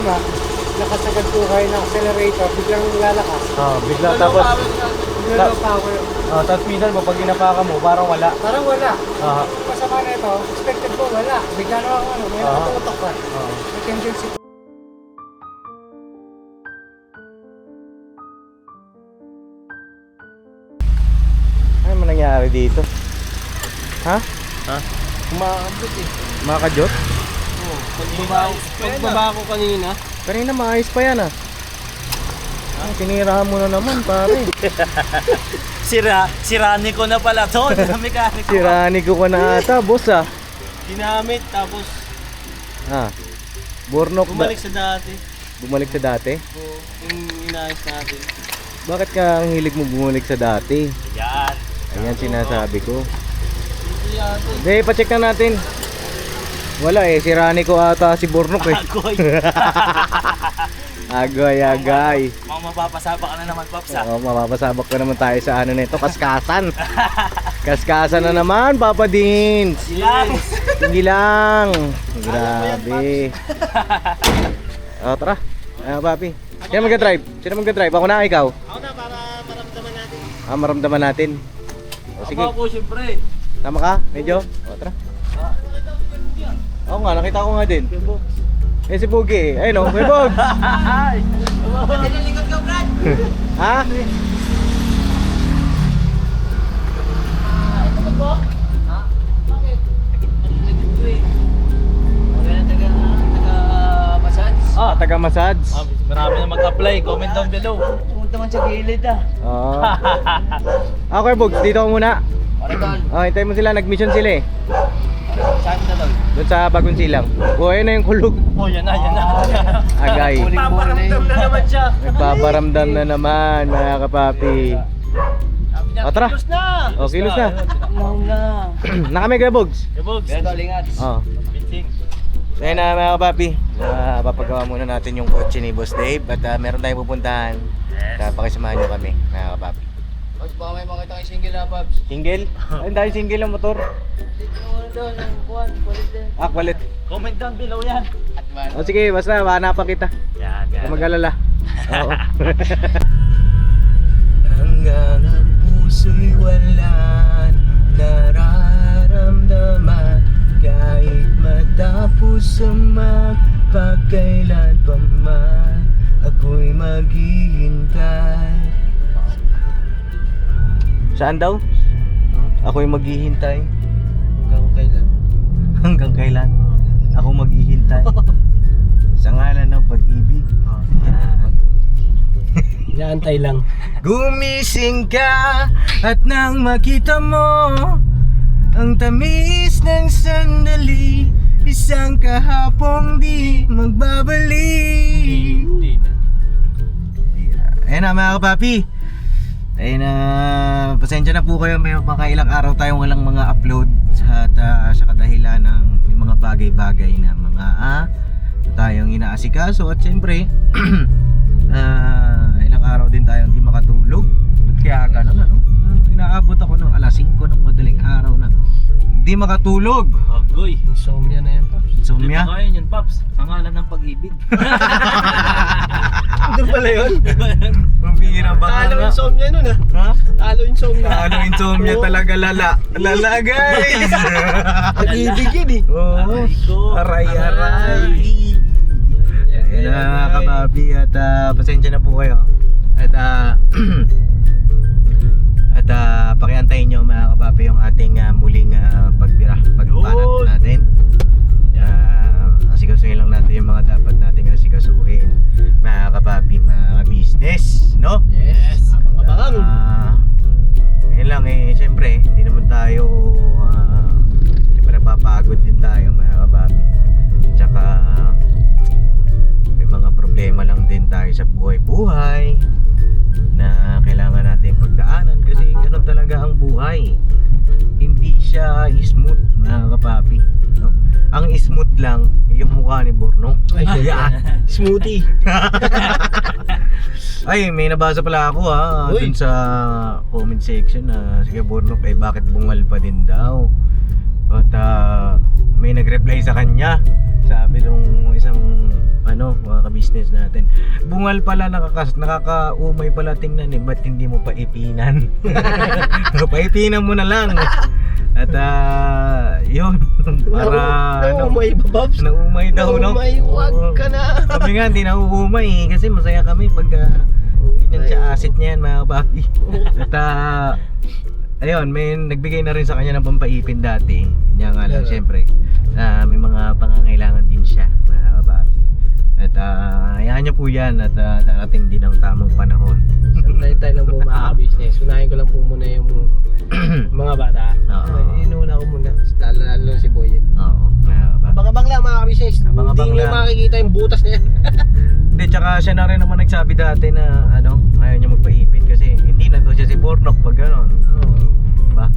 problema, nakasagad po kayo ng accelerator, biglang lalakas. Bigla tapos Biglang power. tapos minsan mo pag ginapaka mo parang wala. Parang wala. Ah. Yung masama na ito, expected po wala. Bigla na ako may nakatutok pa. Oo. May tendency po. Ano man nangyari dito? Ha? Ha? Umaabot eh. Mga kadyot? Pagbaba ko kanina. Kanina maayos pa yan ah. Tinirahan mo na naman pare. Sirani ko na pala to. Mekaniko. Sirani ko ka na ata boss ah. Ginamit tapos Burnok bumalik sa dati. Bumalik sa dati? Oo, yung inayos natin. Bakit ka ang hilig mo bumalik sa dati? Yan. Ayan sinasabi ko. Yan. Hindi, pacheck na natin. Wala eh, sirani ko ata si Burnok eh. Agoy. Agay. Mga mapapasaba ka na naman, Pops ha? Oo, mapapasabak pa naman tayo sa ano nito, kaskasan. Kaskasan na naman, Papa Dins. Silang. Hindi lang. Grabe. Tara. Papi. Sino mag-drive? Sino mag-drive? Ako na, ikaw? Ako na, para maramdaman natin. Maramdaman natin. Sige. Ako po, syempre. Tama ka? Medyo? Tara. Oo nga, nakita ko nga din. Eh si Pugi eh. Ayun o, may Bog. Nililikod ka, Brad. Ha? Ito ba po? Ha? Bakit? Nililikod ko eh. Maganda taga-massage. Taga-massage. Marami na mag-apply. Comment down below. Pumunta man sa gilid ah. Oo. Okay, Bog, dito ko muna. Oregon. Hintayin mo sila, nag-mission sila eh. Saan na doon? Doon sa Bagong Silang. Ayun na yung kulog. Oh, yan na. Agay. Paparamdam na naman siya. Nagpaparamdam na naman, mga kapapi. Sabi niya, Tara. kilos na. Kilos na. Wow na. Nakami kayo, Bogs? Gabogs. Pero lingats. Oo. Biting. Ayun na, mga kapapi. Papagawa muna natin yung kotse ni Boss Dave. At meron tayong pupuntahan. Pakisamahan nyo kami, mga kapapi. Pag baka may makita kang single na, Babs. Single? Ayun tayo single ang motor. Dito mo doon, ang kuwan, kulit din. Kulit. Comment down below yan. At man. Sige, basta mahanapan kita. Yan, Huwag mag-alala. Oo. Hanggang ang puso'y wala nararamdaman, kahit matapos ang magpagkailan pa man, ako'y maghihintay. Saan daw? Ako'y maghihintay. Hanggang kailan? Hanggang kailan? Ako maghihintay. Sa ngalan ng pag-ibig. Inaantay lang. Gumising ka at nang makita mo ang tamis ng sandali, isang kahapong di magbabalik. Hindi na. Ayan na mga kapapi. Ayun na, pasensya na po kayo, may mga ilang araw tayong walang mga upload at sa kadahilan ng may mga bagay-bagay na mga tayong inaasikaso at syempre ilang araw din tayong hindi makatulog. Kaya ganun ano, inaabot ako ng alas 5 ng madaling araw na hindi makatulog. Agoy, insomnia na yan, Paps. Insomnia? Hindi pa kaya yan, Paps. Sa ngalan ng pag-ibig. Ito pala yun? Mabira ba Talo nga? insomnia nun ah. Ha? Talo insomnia. Ano insomnia talaga, lala. Lala guys. Pag-ibig yun eh. Oo. Aray. Ayan na mga kababi at pasensya na po kayo. At pakiantayin nyo mga kababi yung ating muling pagbanat natin. Asikasuhin lang natin yung mga dapat nating asikasuhin mga kababi, mga business, no? Yes. Abang-abang. Ngayon lang siyempre hindi naman tayo siyempre napapagod din tayo mga kababi. Tsaka may mga problema lang din tayo sa buhay-buhay na kailangan natin pagdaanan kasi ganun talaga ang buhay. Hindi siya smooth mga kapapi, no? Ang smooth lang yung mukha ni Burnok. Ay, smoothie. Ay, may nabasa pala ako dun sa comment section na sige Burnok bakit bungal pa din daw. At may nag-reply sa kanya. Sabi nung isang mga ka-business natin. Bungal pala, nakakaumay pala tingnan eh. Ba't hindi mo pa ipinan? Paipinan mo na lang. At yun, para Naumay ba, Babs? naumay daw, no? Naumay, wag Oo. ka na. Kami nga, hindi nauumay kasi masaya kami pag ganyan siya asset niya yan, mga papi. At ayun, may nagbigay na rin sa kanya ng pampaipin dati. Kanya nga lang, syempre, may mga pangangailangan din siya, mga papi. At hayaan niyo po yan at darating din ang tamang panahon. Tayo lang po mga business. Unahin ko lang po muna yung mga bata. Oo. Inuuna ko muna. Lalo si Boy. Oo, mga papi. Abang-abang lang mga business. Abang-abang Hindi nyo lang. makikita yung butas na yan. Hindi, tsaka siya na rin naman nagsabi dati na ayaw niya magpaipin kasi hindi na to siya si Pornok pag gano'n. Diba?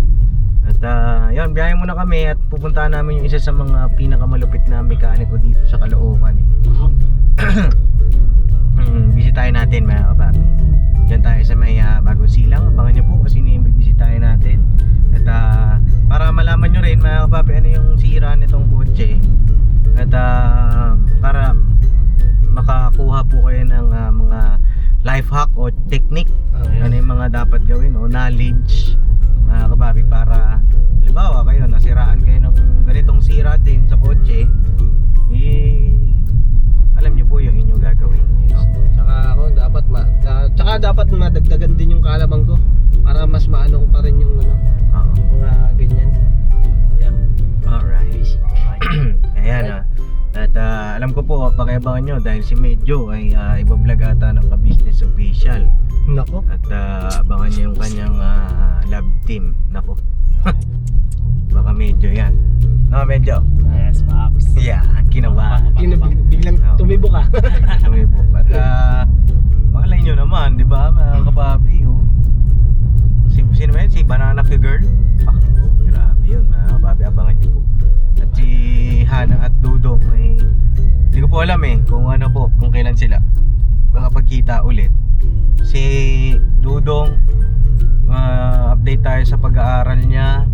At yun, biyahe muna kami at pupuntahan namin yung isa sa mga pinakamalupit na mekaniko dito sa Caloocan eh. Bisitahin natin mga kapapi. Diyan tayo sa may Bagong Silang. Abangan niyo po kasi yung bibisitahin natin. At para malaman nyo rin mga kapapi ano yung sira nitong kotse. At para makakuha po kayo ng mga life hack o technique. Ano yung mga dapat gawin o knowledge mga kapapi para halimbawa kayo nasiraan kayo ng ganitong sira din sa kotse, alam niyo po yung inyong gagawin. Tsaka ako dapat madagdagan din yung kalabang ko para mas maano ko pa rin yung Oo. mga ganyan. Ayan. Alright. Ayan At alam ko po, pakiabangan nyo dahil si Medyo ay ibablog ata ng ka-business official. Nako. At abangan nyo yung kanyang lab team. Nako. Baka Medyo yan. No, Medyo? Yes, Pops. Yeah, kinawa. Biglang tumibo ka. Tumibok. At malay nyo naman, di ba mga kapapi? Oh. Sino ba yun? Si Banana Girl? Grabe yun mga kapapi, abangan nyo po. At si Hana at Dudong ay hindi ko po alam kung kung kailan sila makapagkita ulit. Si Dudong, update tayo sa pag-aaral niya.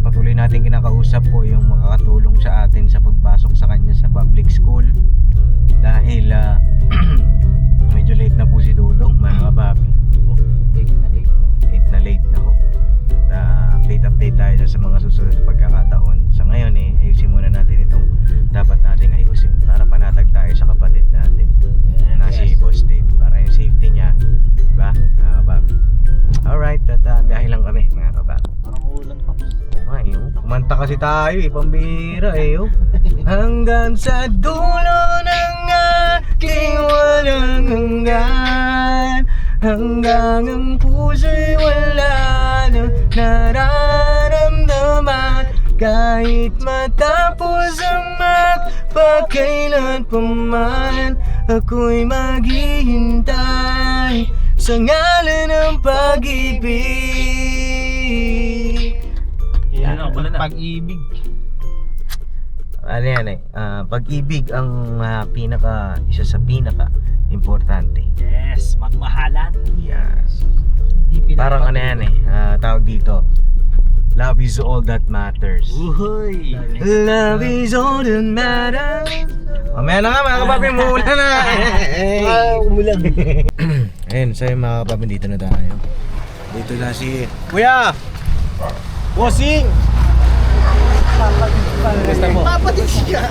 Patuloy natin kinakausap po yung makakatulong sa atin sa pagpasok sa kanya sa public school. Dahil medyo late na po si Dudong mga kapapi. Late na ho. Update tayo sa mga susunod na pagkakataon. Sa ngayon ayusin muna natin itong dapat nating ayusin para panatag tayo sa kapatid natin na si Boss Dave, para yung safety niya, diba mga kapapi? Alright, at biyahe lang kami mga kapapi. Ulan, Pops. Kumanta kasi tayo pambira hanggang sa dulo ng aking walang hanggan, hanggang ang puso'y wala na nararamdaman. Kahit matapos ang magpakailan pa man, ako'y maghihintay sa ngalan ng pag-ibig. Yan ang ulan na. Pag-ibig. Ano yan pag-ibig ang isa sa pinaka importante. Yes, magmahalan. Yes. Parang ano yan tawag dito, love is all that matters. Uhoy. Love is all that matters. Mamaya na nga mga kapapi, mula na. Umulan. Ayun, so yung mga kapapi, dito na tayo. Dito na si Kuya Bossing. Gusto mo? Papatis ka.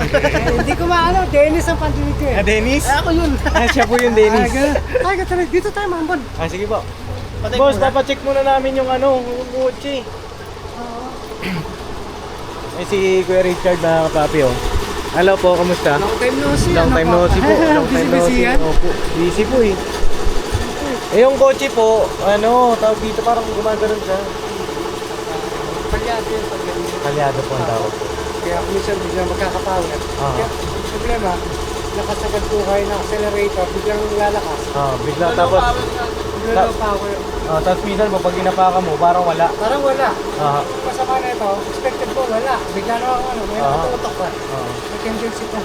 Hindi ko maano, Dennis ang pandinig ko eh. Dennis? Ako yun. Siya po yung Dennis. Ay, ganun. Dito tayo, Mambon. Sige po. Boss, papacheck muna namin yung yung kotse. Si Kuya Richard na kapapi Hello po, kamusta? Long time no see. Long time no see po. Long time no see. Opo, busy po yung kotse po, tawag dito parang gumagano'n siya. Palyado yun, palyado. Kalyado po ang tawag. Kaya minsan biglang magkakapawat. Kaya problema, nakasagad po kayo ng accelerator, biglang lalakas. Bigla tapos Biglang power. tapos minsan pag ginapakan mo, parang wala. Parang wala. Masama na ito, expected ko wala. Bigla na ako may nakatutok pa. May tendency pa.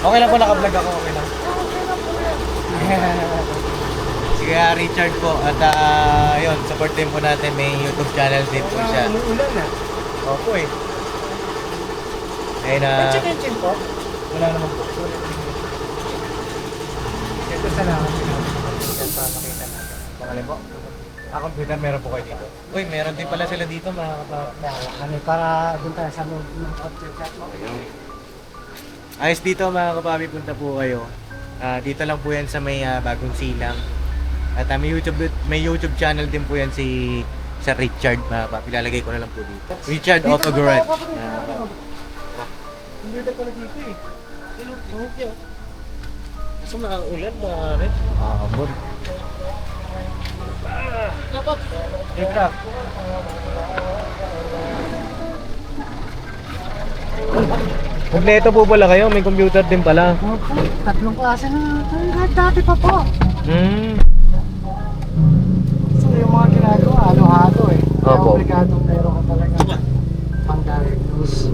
Okay lang po, naka-vlog ako, okay lang. Sige, Richard po, at yun, support din po natin, may YouTube channel din po siya. Umuulan na. Opo Ayun May check engine po? Wala naman po. Ito sa lang. Yan para makita natin. Pangalan po? Computer meron po kayo dito. Uy, meron din pala sila dito mga kapatid. Ano, para doon tayo sa loob ng hotel chat mo. Ayos dito mga kapapi, punta po kayo. Dito lang po yan sa may Bagong Silang. At may YouTube channel din po yan si Sir Richard mga kapapi. Lalagay ko na lang po dito. Richard Auto Garage. Hindi na pala dito eh. Kaso nakaulan ba rin? Bon. Ika. Kompleto po pala kayo, may computer din pala. Opo, tatlong klase na kahit dati pa po. So yung mga ginagawa, halo-halo eh. Kaya Opo. obligadong meron ka talaga pang-diagnose.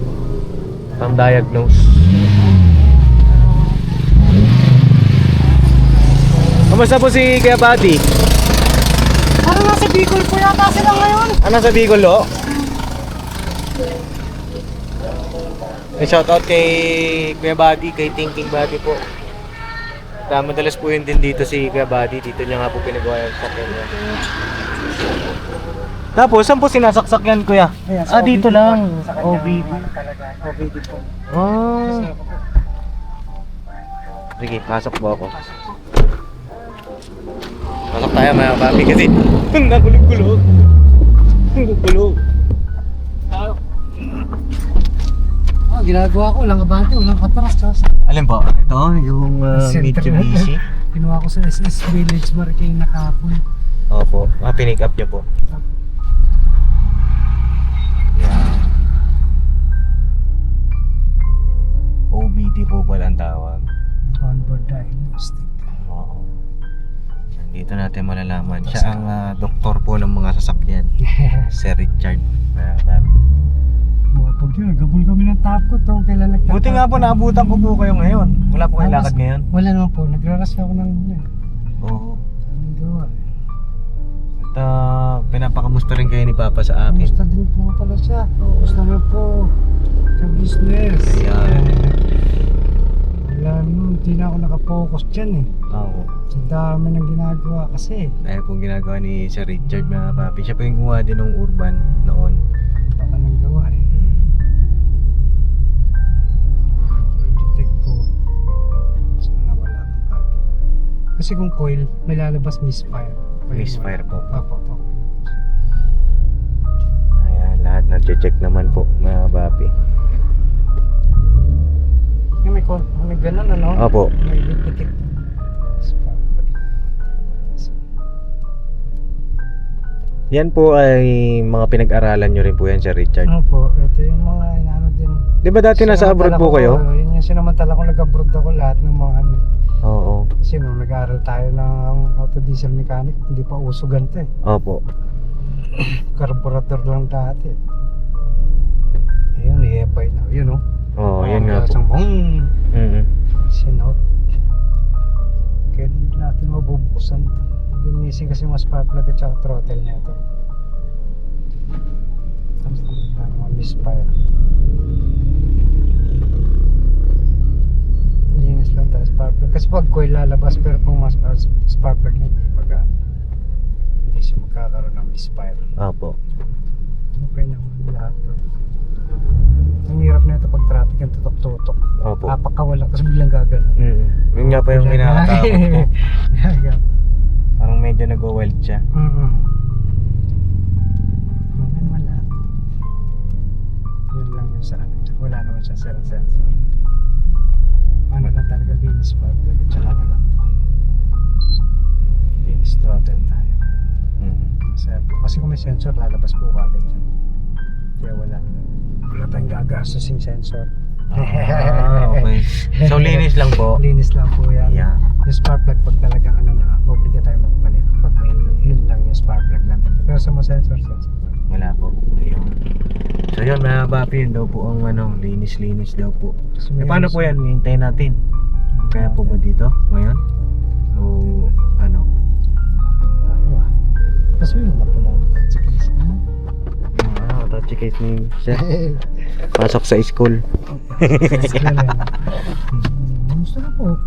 Pang-diagnose. Kamusta po si Kuya Buddy? Parang nasa Bicol po yata sila ngayon. Ano sa Bicol, o? Shoutout kay Kuya Buddy, kay Thinking Buddy po. Madalas po yun din dito si Kuya Buddy. Dito niya nga po pinagawa yung sakyan niya. Tapos, saan po sinasaksak yan, Kuya? Ayan, sa Dito OBD lang. po. Sa kanyang OBD. ano talaga, OBD po. Sige, pasok po ako. Pasok tayo mga papi kasi nakulog-kulog. Kulog. Ginagawa ko, walang kabante, walang katras. Alin po? Ito, yung Mitsubishi. Kinuha ko sa SS Village Marikina kahapon. Opo, pinick up niyo po. Yan. OBD po pala ang tawag. Onboard diagnostic. Oo. Dito natin malalaman. Siya ang doktor po ng mga sasakyan. Sir Richard. Pag yun, nagabol kami ng top ko to. Kailan nagtatap. Buti nga po, naabutan ko po kayo ngayon. Wala po kayong lakad ngayon? Wala naman po, nagraras ako ng Oo. Anong gawa? At pinapakamusta rin kayo ni Papa sa akin. Kamusta din po pala siya. Kamusta naman po sa business. Ayan. Wala naman, hindi na ako nakapokus dyan eh. Oo. Sa dami ng ginagawa kasi. Dahil pong ginagawa ni Sir Richard mga papi. Siya po yung gumawa din ng urban noon. Baka nang gawa eh. Detect ko. Sana wala akong kata. Kasi kung coil, may lalabas misfire. Misfire po. Opo. Ayan, lahat na-check naman po mga papi. May ganun ano? Opo. May detect. Yan po ay mga pinag-aralan nyo rin po yan, Sir Richard. Opo, ito yung mga inaano din. Di ba dati nasa abroad po kayo? Yun yung sinamantala ko nag-abroad ako lahat ng mga ano. Oo. Kasi nung nag-aaral tayo ng auto diesel mechanic, hindi pa uso ganito eh. Opo. Carburetor lang dati. Ayun, i-epay na. Yun o. Oo, yun nga po. Isang Mm-hmm. sinot. Kaya hindi natin mabubusan ito. Linisin kasi mas spark plug at saka throttle niya ito. Tapos mga misfire. Linis lang tayo spark plug. Kasi pag coil lalabas pero kung mas spark plug hindi hindi siya magkakaroon ng misfire. Opo. Okay naman lahat to. Ang hirap na ito pag traffic ang tutok-tutok. Opo. Napakawala kasi biglang gagano. Yun nga po yung kinakatakot ko. Gagano. Parang medyo nag-wild siya. Okay naman lahat. Yun lang yung sa ano niya. Wala naman siya sensor. Ano lang talaga, linis spark plug at saka ano lang to. Linis throttle tayo. Kasi kung may sensor, lalabas po kagad yan. Kaya wala tayong gagastusin sensor. Okay. So linis lang po. Linis lang po yan. Yeah. Yung spark plug pag talagang ano na, obliga tayo magpalit. Pag may yun lang yung spark plug lang. Pero sa mga sensor. Wala po. Ayun. So yun mga papi, yun daw po ang linis-linis daw po. So, Paano po yan? Hintayin natin. Kaya po ba dito ngayon? O ano? Tapos yun, mga po ng touch case. Touchy case ni Sir. Pasok sa school. Gusto na po.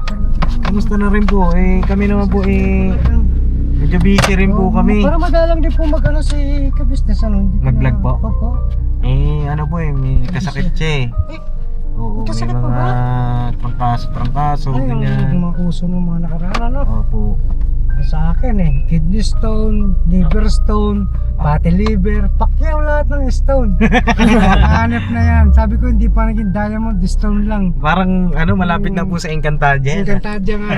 Kamusta na rin po? Kami naman po medyo busy rin po kami. Para madalang din po mag-ano si ka-business ano. Mag-vlog po? Opo. Ano po may kasakit siya Oo, may kasakit pa mga trangkaso, Ay, ganyan. yung mga uso ng mga nakaraan ano. Opo. Sa akin kidney stone, liver stone, fatty liver, pakyaw lahat ng stone. Hanap na yan. Sabi ko hindi pa naging diamond, stone lang. Parang malapit na po sa Encantadia. Encantadia nga.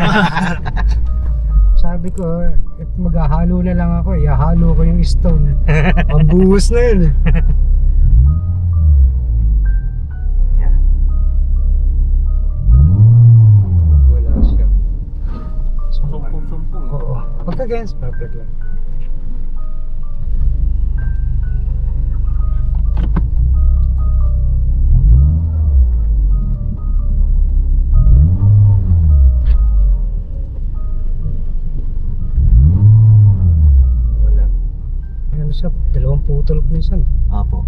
Sabi ko, maghahalo na lang ako, ihahalo ko yung stone. Pambuhos na yun Yan. Wala siya. Sumpong-sumpong. Oo. Pagka-against, perfect lang. Wala. Ano siya, dalawang putol minsan. Opo.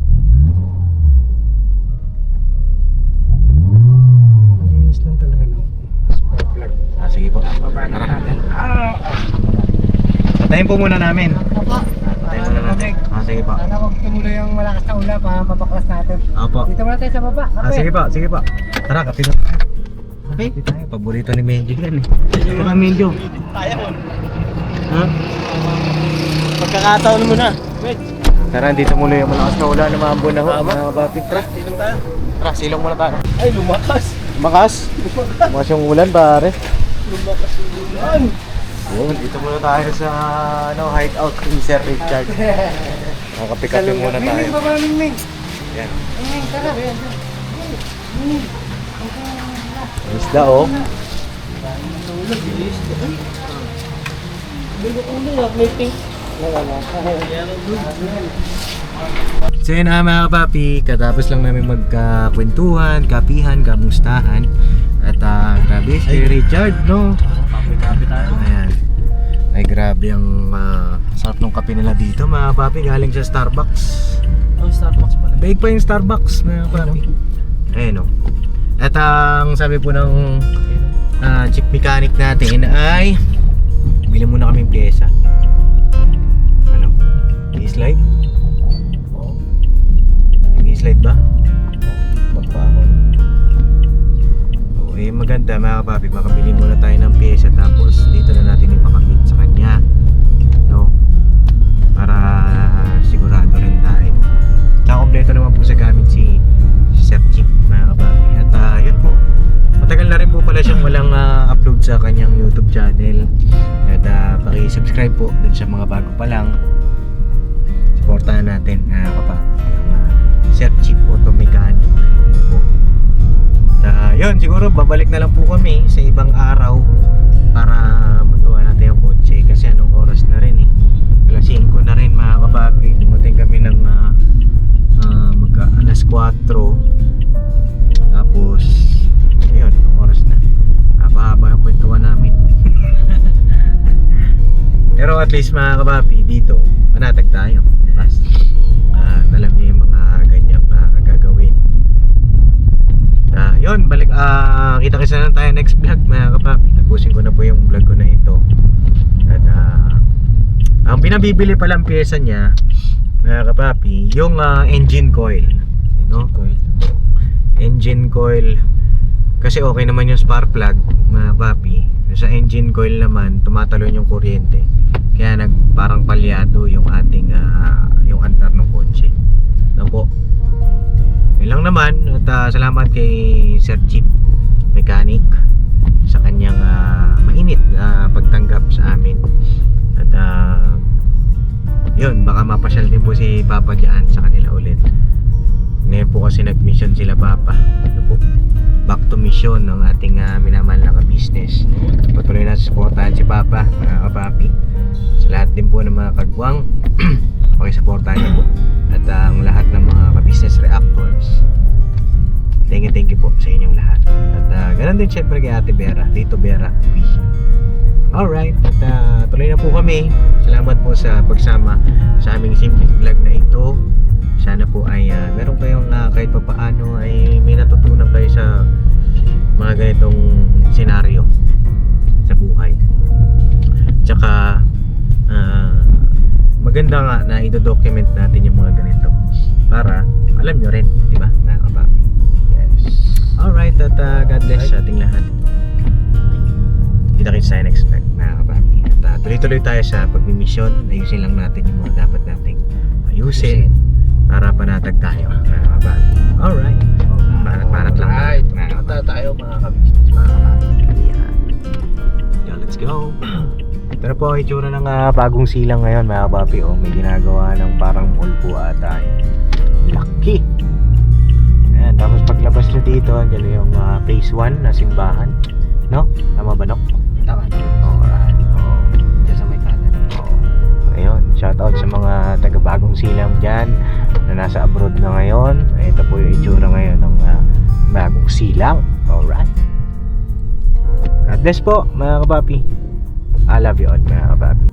Malinis lang talaga ng spark plug. Sige po. Tara. Patayin po muna namin. Patayin muna natin. Sige po. Sana huwag tumuloy yung malakas na ula para mapaklas natin. Opo. Dito muna tayo sa baba. Kape. Sige po, sige po. Tara, kape na. Kape? Tayo, paborito ni Menjo yan Ito ka, Menjo. Tayo. Ha? Pagkakataon mo na. Wait. Tara, dito muna yung malakas na ulan ng mga buwan na ho. Tama. Mga bapi. Tara, Silong tayo. tara, silong muna tayo. Ay, lumakas. Makas. Makas yung ulan, pare. Lumakas yung ulan. Yun, dito muna tayo sa hideout ni Sir Richard. Kape-kape muna tayo. Ming, baba, Ming. Yan. Ming, tara. Isda oh. So yun mga kapapi, katapos lang namin magkakwentuhan, kapihan, kamustahan. At grabe si Richard, no? Kape-kape tayo. Ayan. Ay grabe ang sarap ng kape nila dito mga kapapi, galing sa Starbucks. Oh, Starbucks pala. Daig pa yung Starbucks mga kapapi. Ayan o. At ang sabi po ng chick mechanic natin ay bili muna kami pyesa. Ano? I-slide? Oo. I-slide ba? Pagpahon. Oo, maganda mga kapapi, makabili muna tayo ng pyesa tapos dito na natin ipakabit sa kanya, no? Para sigurado rin tayo. Tsaka kompleto naman po sa gamit si Sir Chick mga kapapi. At yun po, matagal na rin po pala siyang walang upload sa kanyang YouTube channel. At paki-subscribe po dun sa mga bago pa lang. Supportahan natin mga kapapi ang Sir Chick Auto Mechanic po. Yun, siguro babalik na lang po kami sa ibang araw para matuwa natin ang kotse kasi anong oras na rin alas 5 na rin mga kapapi. Dumating kami ng alas 4 tapos ayun, anong oras na napahaba ang kwentuhan namin. Pero at least mga kapapi dito manatag tayo alam niyo yung mga ganyan na gagawin. Yun, balik kita-kita na tayo next vlog mga kapapi. Tapusin ko na po yung vlog ko na ito. At ang pinabibili palang pyesa niya mga kapapi, yung engine coil, engine coil kasi okay naman yung spark plug mga kapapi. Sa engine coil naman tumatalon yung kuryente kaya parang palyado yung ating yung andar ng kotse na po. Yun lang naman at salamat kay Sir Chief Mechanic sa kanyang mainit na pagtanggap sa amin. At yun, baka mapasyal din po si Papa dyan sa kanila ulit. Ngayon po kasi nag-mission sila Papa. Ano po? Back to mission ng ating minamahal na ka-business. Patuloy na supportahan si Papa mga kapapi. Sa lahat din po ng mga kagwang pakisuportahan niyo po. At ang lahat ng mga ka-business reactors, thank you po sa inyong lahat. At ganun din syempre kay Ate Vera, Tito Vera Vision. Alright, at tuloy na po kami. Salamat po sa pagsama sa aming simpleng vlog na ito. sana po ay meron kayong kahit pa paano ay may natutunan kayo sa mga ganitong senaryo sa buhay. Tsaka maganda nga na i-document natin yung mga ganito para alam nyo rin, di ba, mga kapapi? Yes. Alright, at God bless sa ating lahat. Kita-kits tayo next vlog, mga kapapi. At tuloy-tuloy tayo sa pagmimisyon. Ayusin lang natin yung mga dapat nating ayusin para panatag tayo, mga kapapi. Alright. Parat lang Alright, mga kapapi. mata tayo mga kabisnes, mga kapapi. Yan. Yeah, let's go. Ito na po ang itsura ng bagong silang ngayon, mga kapapi. Oh, may ginagawa ng parang mall po ata yun. Laki. Ayan, tapos paglabas nyo dito, andyan yung phase 1 na simbahan. No? Tama ba, Nok? Tama. Alright. Oh. Diyan sa may kanan. Oh. Ayun, shoutout sa mga taga-bagong silang dyan na nasa abroad na ngayon. Ito po yung itsura ngayon ng bagong silang. Alright. God bless po, mga kapapi. I love you all, mga kapapi.